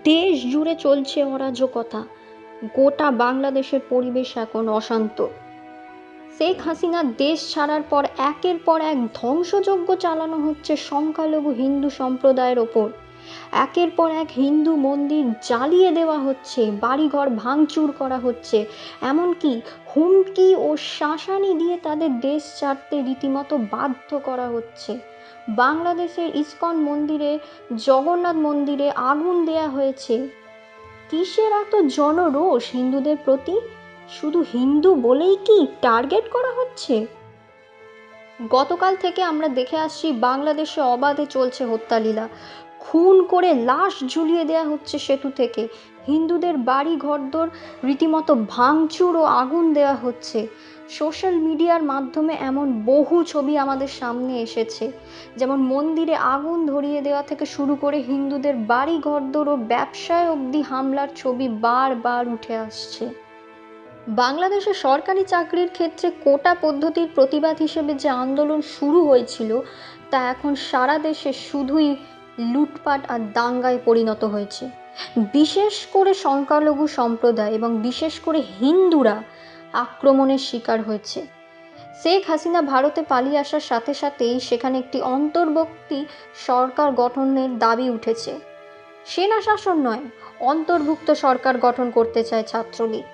দেশ জুড়ে চলছে অরাজকতা। গোটা বাংলাদেশের পরিবেশ এখন অশান্ত। শেখ হাসিনা দেশ ছাড়ার পর একের পর এক ধ্বংসযজ্ঞ চালানো হচ্ছে সংখ্যালঘু হিন্দু সম্প্রদায়ের ওপর। একের পর এক হিন্দু মন্দির জ্বালিয়ে দেওয়া হচ্ছে, বাড়িঘর ভাঙচুর করা হচ্ছে, এমনকি হুমকি ও শাসানি দিয়ে তাদের দেশ ছাড়তে রীতিমতো বাধ্য করা হচ্ছে। বাংলাদেশের ইসকন মন্দিরে, জগন্নাথ মন্দিরে আগুন দেয়া হয়েছে। কিসের এত জনরোষ হিন্দুদের প্রতি? শুধু হিন্দু বলেই কি টার্গেট করা হচ্ছে? গতকাল থেকে আমরা দেখে আসছি বাংলাদেশে অবাধে চলছে হত্যালীলা। খুন করে লাশ ঝুলিয়ে দেওয়া হচ্ছে সেতু থেকে। হিন্দুদের বাড়ি ঘরদোর রীতিমতো ভাঙচুর ও আগুন দেওয়া হচ্ছে। সোশ্যাল মিডিয়ার মাধ্যমে এমন বহু ছবি আমাদের সামনে এসেছে, যেমন মন্দিরে আগুন ধরিয়ে দেওয়া থেকে শুরু করে হিন্দুদের বাড়ি ঘরদোর ও ব্যবসায় অবধি হামলার ছবি বারবার উঠে আসছে। বাংলাদেশে সরকারি চাকরির ক্ষেত্রে কোটা পদ্ধতির প্রতিবাদ হিসেবে যে আন্দোলন শুরু হয়েছিল, তা এখন সারা দেশে শুধুই লুটপাট আর দাঙ্গায় পরিণত হয়েছে। বিশেষ করে সংখ্যালঘু সম্প্রদায় এবং বিশেষ করে হিন্দুরা আক্রমণের শিকার হয়েছে। শেখ হাসিনা ভারতে পালিয়ে আসার সাথে সাথেই সেখানে একটি অন্তর্বর্তী সরকার গঠনের দাবি উঠেছে। সেনা শাসন নয়, অন্তর্ভুক্ত সরকার গঠন করতে চায় ছাত্রলীগ।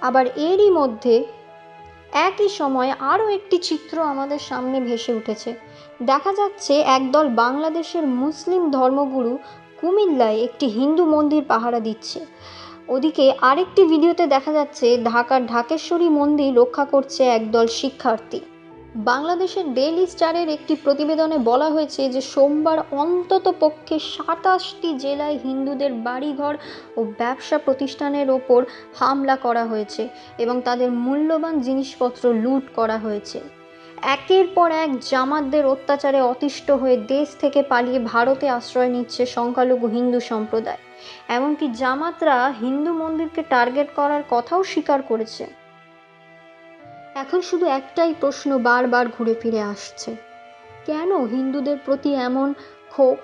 আবার এরই মধ্যে একই সময়ে আরও একটি চিত্র আমাদের সামনে ভেসে উঠেছে। দেখা যাচ্ছে একদল বাংলাদেশের মুসলিম ধর্মগুরু কুমিল্লায় একটি হিন্দু মন্দির পাহারা দিচ্ছে। ওদিকে আরেকটি ভিডিওতে দেখা যাচ্ছে ঢাকার ঢাকেশ্বরী মন্দির রক্ষা করছে একদল শিক্ষার্থী। বাংলাদেশের ডেইলি স্টারের একটি প্রতিবেদনে বলা হয়েছে যে সোমবার অন্ততপক্ষে ২৭টি জেলায় হিন্দুদের বাড়িঘর ও ব্যবসা প্রতিষ্ঠানের ওপর হামলা করা হয়েছে এবং তাদের মূল্যবান জিনিসপত্র লুট করা হয়েছে। একের পর এক জামাতদের অত্যাচারে অতিষ্ঠ হয়ে দেশ থেকে পালিয়ে ভারতে আশ্রয় নিচ্ছে সংখ্যালঘু হিন্দু সম্প্রদায়। এমনকি জামাতরা হিন্দু মন্দিরকে টার্গেট করার কথাও স্বীকার করেছে। এখন শুধু একটাই প্রশ্ন বারবার ঘুরে ফিরে আসছে, কেন হিন্দুদের প্রতি এমন ক্ষোভ?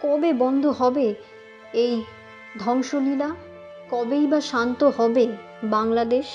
কবে বন্ধ হবে এই ধ্বংসলীলা? কবেই বা শান্ত হবে বাংলাদেশ?